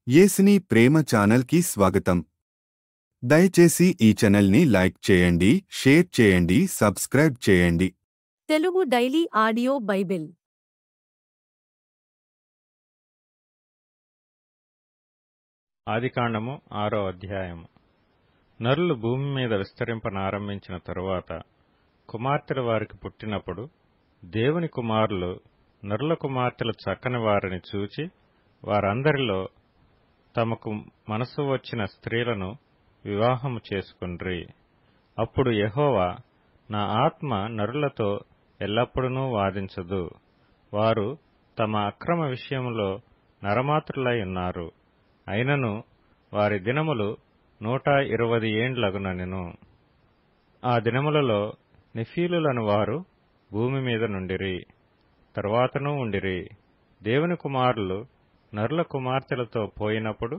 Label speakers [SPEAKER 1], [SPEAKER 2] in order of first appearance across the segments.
[SPEAKER 1] యేసుని ప్రేమ ఛానల్కి స్వాగతం. దయచేసి ఈ ఛానల్ని లైక్ చేయండి, షేర్ చేయండి, సబ్స్క్రైబ్ చేయండి.
[SPEAKER 2] తెలుగు డైలీ ఆడియో బైబిల్
[SPEAKER 3] ఆదికాండము 6వ అధ్యాయము. నరులు భూమి మీద విస్తరింపనారంభించిన తరువాత కుమార్తెలు వారికి పుట్టినప్పుడు దేవుని కుమారులు నరుల కుమార్తెలు చక్కని వారిని చూచి వారందరిలో తమకు మనసు వచ్చిన స్త్రీలను వివాహము చేసుకొండ్రి. అప్పుడు యెహోవా, నా ఆత్మ నరులతో ఎల్లప్పుడూ వాదించదు. వారు తమ అక్రమ విషయములో నరమాతృలై ఉన్నారు. అయినను వారి దినములు 120 ఏండ్లగునెను. ఆ దినములలో నెఫీలులను వారు భూమి మీద నుండిరి, తరువాతనూ ఉండిరి. దేవుని కుమారులు నరుల కుమార్తెలతో పోయినప్పుడు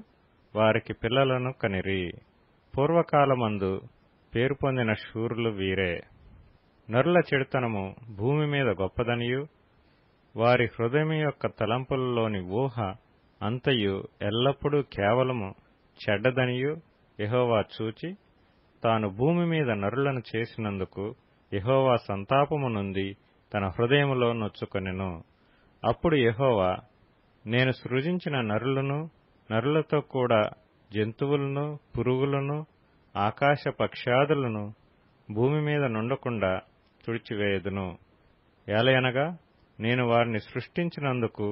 [SPEAKER 3] వారికి పిల్లలను కనిరి. పూర్వకాలమందు పేరు పొందిన శూరులు వీరే. నరుల చెడుతనము భూమి మీద గొప్పదనియు వారి హృదయం యొక్క తలంపులలోని ఊహ అంతయు ఎల్లప్పుడూ కేవలము చెడ్డదనియు యెహోవా చూచి తాను భూమి మీద నరులను చేసినందుకు యెహోవా సంతాపము నుండి తన హృదయములో నొచ్చుకొనెను. అప్పుడు యెహోవా, నేను సృజించిన నరులను, నరులతో కూడా జంతువులను, పురుగులను, ఆకాశ పక్ష్యాదులను భూమి మీద నుండకుండా తుడిచివేయదును. ఏలయనగా నేను వారిని సృష్టించినందుకు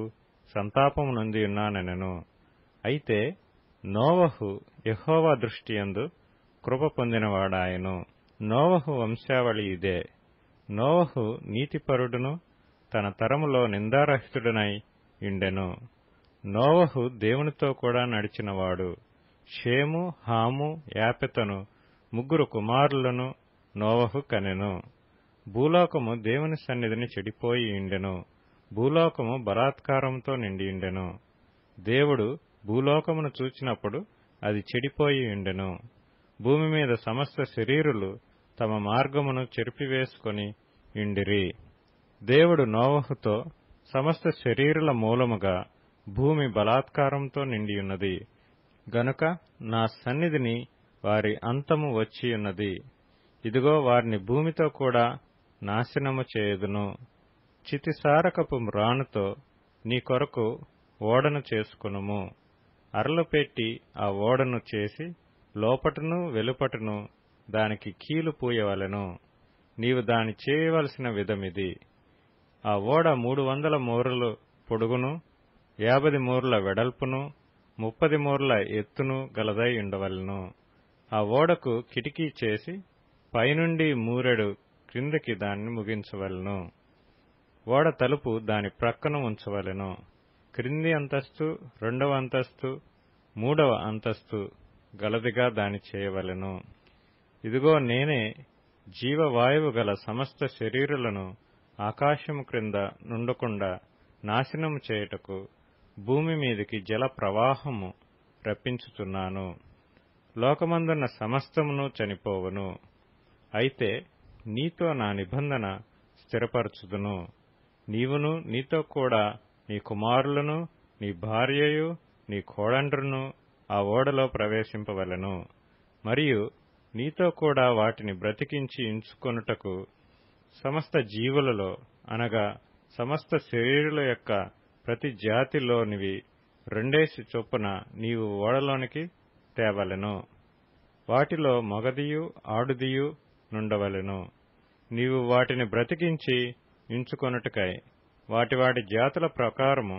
[SPEAKER 3] సంతాపము నొంది ఉన్నానెను. అయితే నోవహు యెహోవా దృష్టియందు కృప పొందినవాడాయెను. నోవహు వంశావళి ఇదే. నోవహు నీతిపరుడును తన తరములో నిందారహితుడనై ఉండెను. నోవహు దేవునితో కూడా నడిచినవాడు. షేము, హాము, యాపెతను 3 కుమారులను నోవహు కనెను. భూలోకము దేవుని సన్నిధిని చెడిపోయి ఉండెను. భూలోకము బలాత్కారంతో నిండియుండెను. దేవుడు భూలోకమును చూచినప్పుడు అది చెడిపోయి ఉండెను. భూమి మీద సమస్త శరీరులు తమ మార్గమును చెరిపివేసుకొని ఇండిరి. దేవుడు నోవహుతో, సమస్త శరీరుల మూలముగా భూమి బలాత్కారంతో నిండియున్నది గనుక నా సన్నిధిని వారి అంతము వచ్చియున్నది. ఇదిగో వారిని భూమితో కూడా నాశనము చేయుదును. చితిసారకపు మ్రానుతో నీ కొరకు ఓడను చేసుకొనుము. అరలు పెట్టి ఆ ఓడను చేసి లోపటను వెలుపటను దానికి కీలు పూయవలెను. నీవు దాని చేయవలసిన విధమిది. ఆ ఓడ 300 మూరలు పొడుగును, 50 మూరల వెడల్పును, 30 మూరల ఎత్తును గలదై ఉండవలెను. ఆ ఓడకు కిటికీ చేసి పైనుండి మూరెడు క్రిందకి దాన్ని ముగించవలెను. ఓడ తలుపు దాని ప్రక్కన ఉంచవలెను. క్రింది అంతస్తు, 2వ అంతస్తు, 3వ అంతస్తు గలదిగా దాని చేయవలెను. ఇదిగో నేనే జీవవాయువు గల సమస్త శరీరులను ఆకాశము క్రింద నుండకుండా నాశనము చేయుటకు భూమి మీదికి జల ప్రవాహము రప్పించుచున్నాను. లోకమందున్న సమస్తమును చనిపోవును. అయితే నీతో నా నిబంధన స్థిరపరచుదును. నీవును నీతో కూడా నీ కుమారులను, నీ భార్యయు, నీ కోడండ్రును ఆ ఓడలో ప్రవేశింపవలెను. మరియు నీతో కూడా వాటిని బ్రతికించి ఉంచుకొనుటకు సమస్త జీవులలో, అనగా సమస్త శరీరుల యొక్క ప్రతి జాతిలోనివి 2 చొప్పున నీవు ఓడలోనికి తేవలెను. వాటిలో మగదియు ఆడుదియు నుండవలెను. నీవు వాటిని బ్రతికించి ఉంచుకొనుటకై వాటి వాటి జాతుల ప్రకారము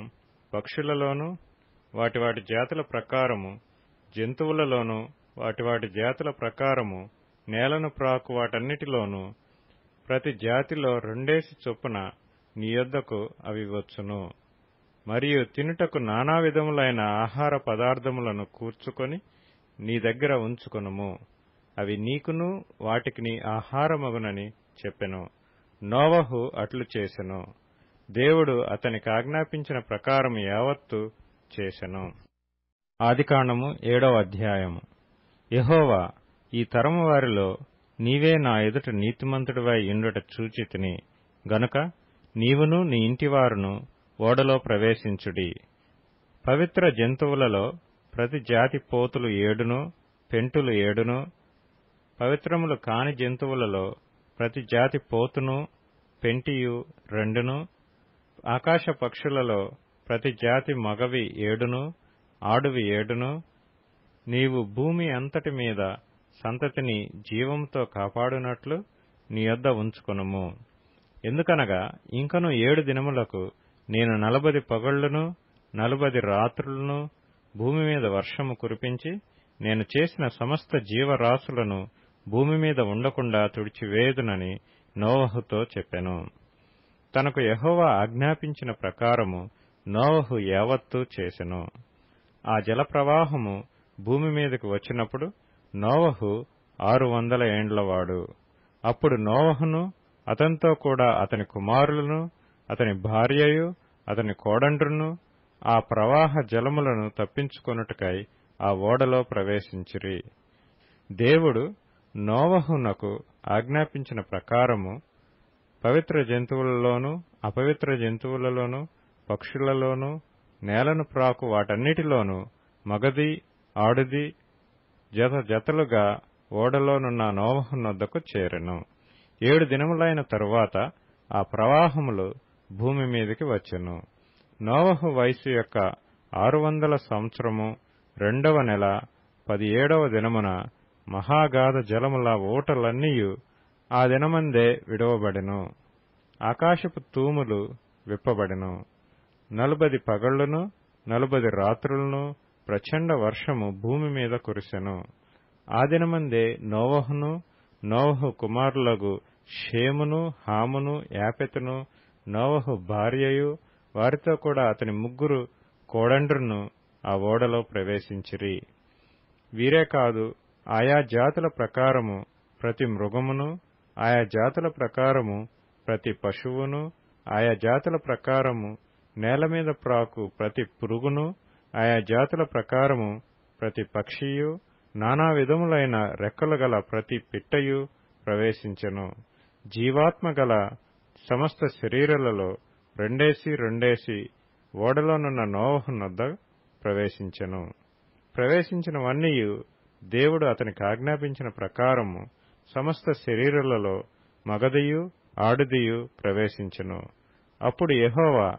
[SPEAKER 3] పక్షులలోను, వాటి వాటి జాతుల ప్రకారము జంతువులలోను, వాటి వాటి జాతుల ప్రకారము నేలను ప్రాకు వాటన్నిటిలోనూ ప్రతి జాతిలో 2 చొప్పున నీ యొద్దకు అవి వచ్చును. మరియు తినుటకు నానా విధములైన ఆహార పదార్థములను కూర్చుకొని నీ దగ్గర ఉంచుకొనుము. అవి నీకును వాటికి ఆహారమగునని చెప్పెను. నోవహు అట్లు చేసెను. దేవుడు అతనికి ఆజ్ఞాపించిన ప్రకారం యావత్తు చేసెను. ఆదికాండము 7వ అధ్యాయము. యెహోవా, ఈ తరము వారిలో నీవే నా ఎదుట నీతిమంతుడివై ఉండుట చూచితిని గనుక నీవును నీ ఇంటివారును ఓడలో ప్రవేశించుడి. పవిత్ర జంతువులలో ప్రతి జాతి పోతులు 7, పెంటులు 7, పవిత్రములు కాని జంతువులలో ప్రతి జాతి పోతును పెంటియు 2, ఆకాశ పక్షులలో ప్రతి జాతి మగవి 7, ఆడువి 7, నీవు భూమి అంతటి మీద సంతతిని జీవముతో కాపాడునట్లు నీ యొద్ద ఉంచుకొనుము. ఎందుకనగా ఇంకను 7 దినములకు నేను 40 పగళ్లను 40 రాత్రులను భూమి మీద వర్షము కురిపించి నేను చేసిన సమస్త జీవరాశులను భూమి మీద ఉండకుండా తుడిచివేయుదునని నోవహుతో చెప్పెను. తనకు యెహోవా ఆజ్ఞాపించిన ప్రకారము నోవహు యావత్తూ చేసెను. ఆ జలప్రవాహము భూమి మీదకు వచ్చినప్పుడు నోవహు 600 ఏండ్లవాడు. అప్పుడు నోవహును అతనితో కూడా అతని కుమారులను అతని భార్యయు అతని కోడండ్రును ఆ ప్రవాహ జలములను తప్పించుకొనుటకై ఆ ఓడలో ప్రవేశించిరి. దేవుడు నోవహునకు ఆజ్ఞాపించిన ప్రకారము పవిత్ర జంతువులలోనూ అపవిత్ర జంతువులలోనూ పక్షులలోనూ నేలను ప్రాకు వాటన్నిటిలోనూ మగది ఆడుది జత జతలుగా ఓడలోనున్న నోవహునొద్దకు చేరెను. 7 దినములైన తరువాత ఆ ప్రవాహములు భూమి మీదికి వచ్చెను. నోవహు వయసు యొక్క 600 సంవత్సరము 2వ నెల 17వ దినమున మహాగాధ జలముల ఊటలన్నీయు ఆ దినమందే విడువబడెను. ఆకాశపు తూములు విప్పబడెను. 40 పగళ్లను 40 రాత్రులను ప్రచండ వర్షము భూమి మీద కురిసెను. ఆ దినమందే నోవహును నోవహు కుమారులగు షేమును హామును యాపెతును నోవహు భార్యయు వారితో కూడా అతని 3 కోడండ్రును ఆ ఓడలో ప్రవేశించిరి. వీరే కాదు, ఆయా జాతుల ప్రకారము ప్రతి మృగమును, ఆయా జాతుల ప్రకారము ప్రతి పశువును, ఆయా జాతుల ప్రకారము నేల మీద ప్రాకు ప్రతి పురుగును, ఆయా జాతుల ప్రకారము ప్రతి పక్షియు, నానా విధములైన రెక్కలు గల ప్రతి పిట్టయు ప్రవేశించెను. జీవాత్మ గల సమస్త శరీరాలలో 2 ఓడలోనున్న నోవహునొద్ద ప్రవేశించెను. ప్రవేశించినవన్నీయు దేవుడు అతనికి ఆజ్ఞాపించిన ప్రకారము సమస్త శరీరాలలో మగదియు ఆడుదియు ప్రవేశించెను. అప్పుడు యెహోవా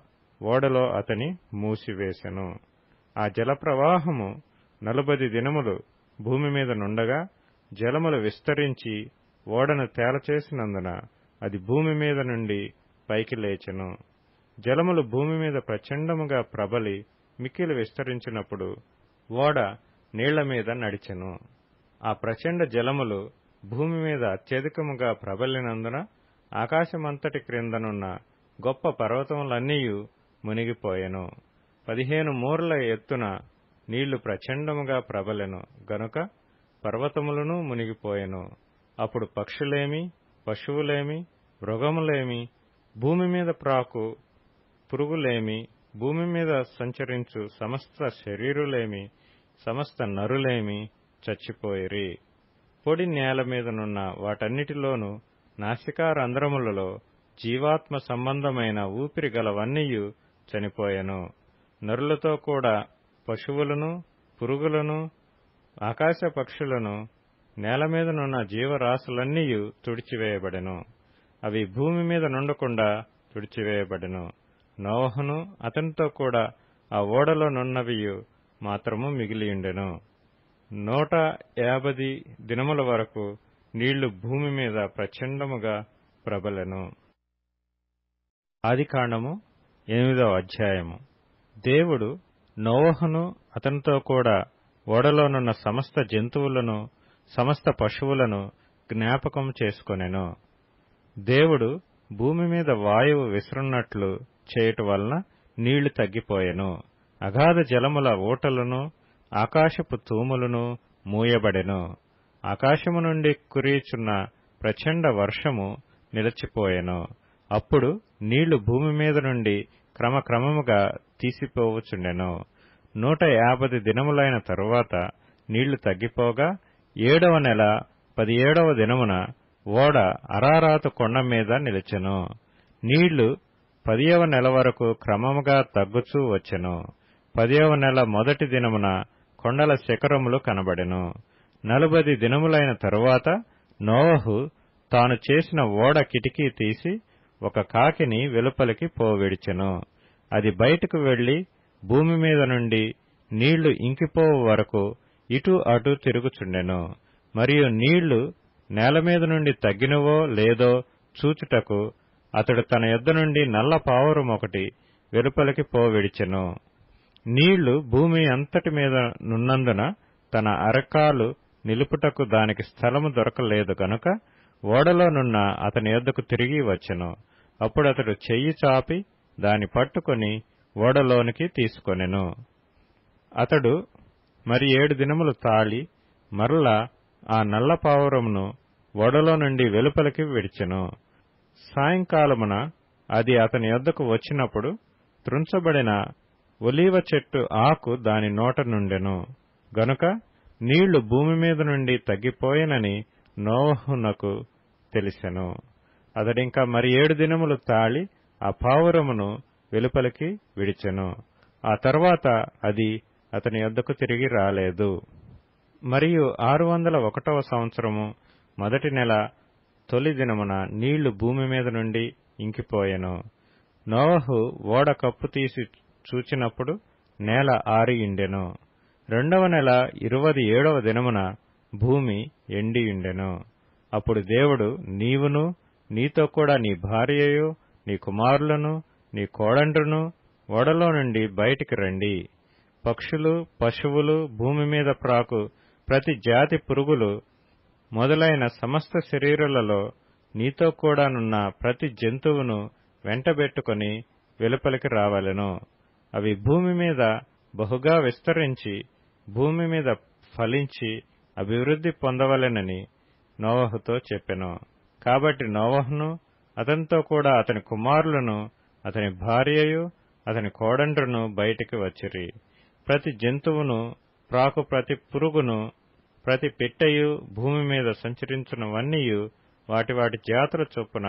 [SPEAKER 3] ఓడలో అతని మూసివేసెను. ఆ జలప్రవాహము 40 దినములు భూమి మీద నుండగా జలములు విస్తరించి ఓడను తేలచేసినందున అది భూమి మీద నుండి పైకి లేచెను. జలములు భూమి మీద ప్రచండముగా ప్రబలి మిక్కిలి విస్తరించినప్పుడు ఓడ నీళ్ల మీద నడిచెను. ఆ ప్రచండ జలములు భూమి మీద అత్యధికముగా ప్రబలినందున ఆకాశమంతటి క్రిందనున్న గొప్ప పర్వతములన్నీయు మునిగిపోయెను. 15 మూరల ఎత్తున నీళ్లు ప్రచండముగా ప్రబలెను గనుక పర్వతములను మునిగిపోయెను. అప్పుడు పక్షులేమి, పశువులేమి, మృగములేమి, భూమి మీద ప్రాకు పురుగులేమి, భూమి మీద సంచరించు సమస్త శరీరులేమి, సమస్త నరులేమి చచ్చిపోయిరి. పొడి నేల మీదనున్న వాటన్నిటిలోనూ నాసికారంధ్రములలో జీవాత్మ సంబంధమైన ఊపిరి గలవన్నీయు చనిపోయెను. నరులతో కూడా పశువులను, పురుగులను, ఆకాశ పక్షులను, నేల మీదనున్న జీవరాశులన్నీయు తుడిచివేయబడెను. అవి భూమి మీద నుండకుండా తుడిచివేయబడెను. నోవహును అతనితో కూడా ఆ ఓడలోనున్నవియు మాత్రము మిగిలియుండెను. 150 దినముల వరకు నీళ్లు భూమి మీద ప్రచండముగా ప్రబలెను. ఆదికాండము 8వ అధ్యాయము. దేవుడు నోవహును అతనితో కూడా ఓడలోనున్న సమస్త జంతువులను సమస్త పశువులను జ్ఞాపకం చేసుకొనెను. దేవుడు భూమి మీద వాయువు విసురున్నట్లు చేయుట వలన నీళ్లు తగ్గిపోయెను. అగాధ జలముల ఊటలను ఆకాశపు తూములను మూయబడెను. ఆకాశము నుండి కురియుచున్న ప్రచండ వర్షము నిలిచిపోయెను. అప్పుడు నీళ్లు భూమి మీద నుండి క్రమక్రమముగా తీసిపోవచుండెను. 150 దినములైన తరువాత నీళ్లు తగ్గిపోగా 7వ నెల 17వ దినమున ఓడ అరారాతు కొండ మీద నిలిచెను. నీళ్లు 10వ నెల వరకు క్రమముగా తగ్గుచూ వచ్చెను. 10వ నెల మొదటి దినమున కొండల శిఖరములు కనబడెను. 40 దినములైన తరువాత నోవహు తాను చేసిన ఓడ కిటికీ తీసి ఒక కాకిని వెలుపలికి పోవిడిచెను. అది బయటకు వెళ్లి భూమి మీద నుండి నీళ్లు ఇంకిపోవు వరకు ఇటు అటు తిరుగుచుండెను. మరియు నీళ్లు నేలమీద నుండి తగ్గినవో లేదో చూచుటకు అతడు తన యొద్ద నుండి నల్ల పావురమొకటి వెలుపలికి పోవిడిచెను. నీళ్లు భూమి అంతటి మీద నున్నందున తన అరకాలు నిలుపుటకు దానికి స్థలము దొరకలేదు గనుక ఓడలోనున్న అతని యొద్దకు తిరిగి వచ్చెను. అప్పుడు అతడు చెయ్యి చాపి దాని పట్టుకొని ఓడలోనికి తీసుకొనెను. అతడు మరి 7 దినములు తాళి మరలా ఆ నల్ల పావురమును ఓడలో నుండి వెలుపలికి విడిచెను. సాయంకాలమున అది అతని యొద్దకు వచ్చినప్పుడు త్రుంచబడిన ఒలీవ చెట్టు ఆకు దాని నోట నుండెను గనుక నీళ్లు భూమి మీద నుండి తగ్గిపోయెనని నోవహునకు తెలిసెను. అతడింకా మరి 7 దినములు తాళి ఆ పావురమును వెలుపలికి విడిచెను. ఆ తర్వాత అది అతని యొద్దకు తిరిగి రాలేదు. మరియు 601వ సంవత్సరము మొదటి నెల తొలి దినమున నీళ్లు భూమి మీద నుండి ఇంకిపోయెను. నోవహు ఓడ కప్పు తీసి చూచినప్పుడు నేల ఆరియుండెను. 2వ నెల 27వ దినమున భూమి ఎండియుండెను. అప్పుడు దేవుడు, నీవును నీతో కూడా నీ భార్యయు నీ కుమారులను నీ కోడండ్రును ఓడలో నుండి బయటికి రండి. పక్షులు, పశువులు, భూమి మీద ప్రాకు ప్రతి జాతి పురుగులు మొదలైన సమస్త శరీరులలో నీతో కూడానున్న ప్రతి జంతువును వెంటబెట్టుకుని వెలుపలికి రావలెను. అవి భూమి మీద బహుగా విస్తరించి భూమి మీద ఫలించి అభివృద్ధి పొందవలెనని నోవహుతో చెప్పెను. కాబట్టి నోవహును అతనితో కూడా అతని కుమారులను అతని భార్యయు అతని కోడండ్రును బయటికి వచ్చిరి. ప్రతి జంతువును ప్రాకు ప్రతి పురుగును ప్రతి పిట్టయు భూమి మీద సంచరించునవన్నీయు వాటి వాటి జాతుల చొప్పున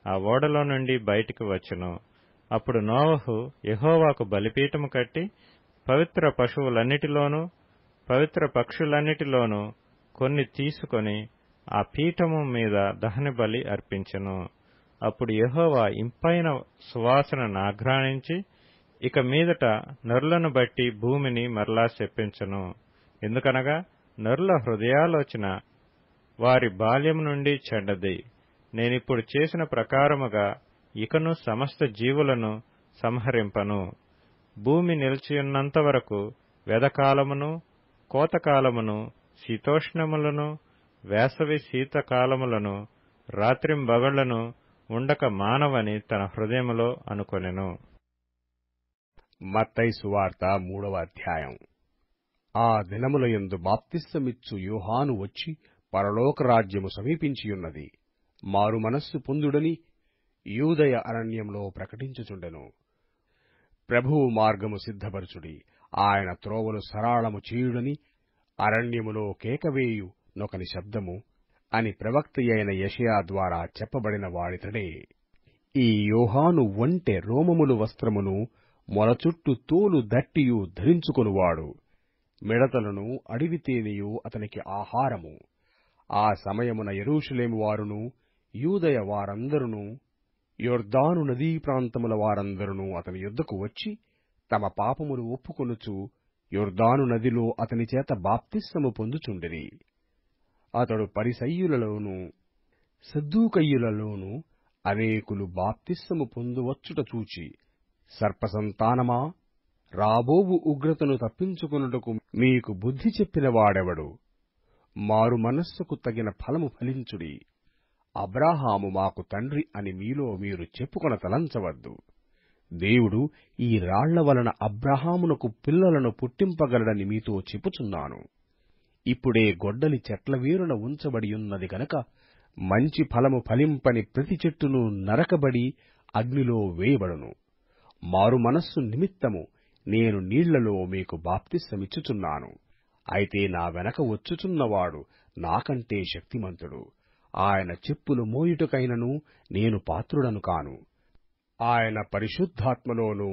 [SPEAKER 3] ఆ ఓడలో నుండి బయటికి వచ్చెను. అప్పుడు నోవహు యెహోవాకు బలిపీఠము కట్టి పవిత్ర పశువులన్నిటిలోనూ పవిత్ర పక్షులన్నిటిలోనూ కొన్ని తీసుకొని ఆ పీఠము మీద దహనబలి అర్పించెను. అప్పుడు యెహోవా ఇంపైన సువాసన నాఘ్రాణించి ఇక మీదట నరులను బట్టి భూమిని మరలా శపించెను. ఎందుకనగా నరుల హృదయాలోచన వారి బాల్యము నుండి చెడ్డది. నేనిప్పుడు చేసిన ప్రకారముగా ఇకను సమస్త జీవులను సంహరింపను. భూమి నిలిచియున్నంత వరకు వెదకాలమును కోతకాలమును శీతోష్ణములను వేసవి శీతకాలములను రాత్రింబగళ్లను ఉండక మానవని తన హృదయములో అనుకొనెను.
[SPEAKER 4] మత్తయి సువార్త 3వ అధ్యాయం. ఆ దినములయందు బాప్తిస్తమిచ్చు యోహాను వచ్చి పరలోక రాజ్యము సమీపించియున్నది, మారు మనస్సు పొందుడని యూదయ అరణ్యంలో ప్రకటించుచుండెను. ప్రభువు మార్గము సిద్ధపరచుడి, ఆయన త్రోవలు సరాళము చేయుడని అరణ్యములో కేకవేయు నొకని శబ్దము అని ప్రవక్తయైన యెషయా ద్వారా చెప్పబడిన వాడితడే. ఈ యోహాను ఒంటె రోమములు వస్త్రమును మొలచుట్టు తోలు దట్టియు ధరించుకొనువాడు. మిడతలను అడవి తేనెయు అతనికి ఆహారము. ఆ సమయమున యెరూషలేము వారును యూదయ వారందరును యొర్దాను నదీ ప్రాంతముల వారందరును అతని యొద్దకు వచ్చి తమ పాపములు ఒప్పుకొనుచు యొర్దాను నదిలో అతని చేత బాప్తిస్మము పొందుచుండిరి. అతడు పరిసయ్యులలోనూ సద్దూకయ్యులలోనూ అనేకులు బాప్తిస్మము పొందువచ్చుట చూచి, సర్పసంతానమా, రాబోవు ఉగ్రతను తప్పించుకొనుటకు మీకు బుద్ధి చెప్పిన వాడెవడు? మారు మనస్సుకు తగిన ఫలము ఫలించుడి. అబ్రాహాము మాకు తండ్రి అని మీలో మీరు చెప్పుకొన తలంచవద్దు. దేవుడు ఈ రాళ్ల వలన అబ్రాహామునకు పిల్లలను పుట్టింపగలడని మీతో చెప్పుచున్నాను. ఇప్పుడే గొడ్డలి చెట్ల వేరున ఉంచబడియున్నది గనక మంచి ఫలము ఫలింపని ప్రతి చెట్టును నరకబడి అగ్నిలో వేయబడును. మారు మనస్సు నిమిత్తము నేను నీళ్లలో మీకు బాప్తిస్మమిచ్చుచున్నాను. అయితే నా వెనక వచ్చుచున్నవాడు నాకంటే శక్తిమంతుడు. ఆయన చెప్పులు మోయుటకైనను నేను పాత్రుడను కాను. ఆయన పరిశుద్ధాత్మలోనూ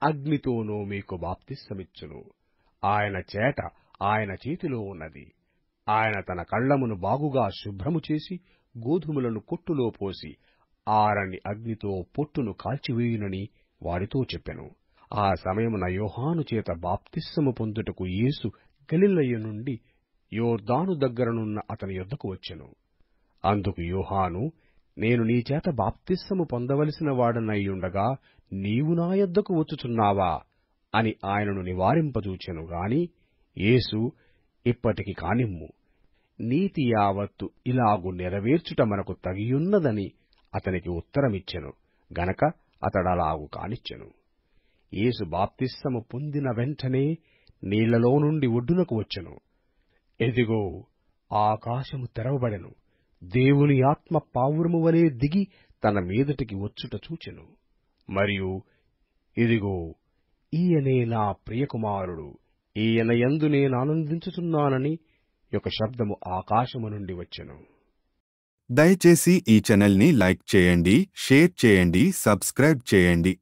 [SPEAKER 4] అగ్నితోనూ మీకు బాప్తిస్మమిచ్చును. ఆయన చేట ఆయన చేతిలో ఉన్నది. ఆయన తన కళ్ళమును బాగుగా శుభ్రము చేసి గోధుమలను కొట్టులో పోసి ఆరని అగ్నితో పొట్టును కాల్చివేయునని వారితో చెప్పెను. ఆ సమయమున యోహాను చేత బాప్తిస్మము పొందుటకు యేసు గలిలయ నుండి యోర్దాను దగ్గరనున్న అతని యొద్దకు వచ్చెను. అందుకు యోహాను, నేను నీచేత బాప్తిస్మము పొందవలసిన వాడనయ్యుండగా నీవు నా యొద్దకు వచ్చుచున్నావా అని ఆయనను నివారింపజూచెను గాని యేసు, ఇప్పటికి కానిమ్ము, నీతి యావత్తు ఇలాగు నెరవేర్చుట మనకు తగియున్నదని అతనికి ఉత్తరమిచ్చెను గనక అతడలాగు కానిచ్చెను. యేసు బాప్తిస్మము పొందిన వెంటనే నీళ్లలో నుండి ఒడ్డునకు వచ్చెను. ఎదిగో, ఆకాశము తెరవబడెను. దేవుని ఆత్మ పావురము వలె దిగి తన మీదటికి వచ్చుట చూచెను. మరియు ఇదిగో, ఈయనే నా ప్రియకుమారుడు, ఈయన యందు నేనానందించుచున్నానని ఒక శబ్దము ఆకాశము నుండి వచ్చెను.
[SPEAKER 1] దయచేసి ఈ ఛానల్ని లైక్ చేయండి, షేర్ చేయండి, సబ్స్క్రైబ్ చేయండి.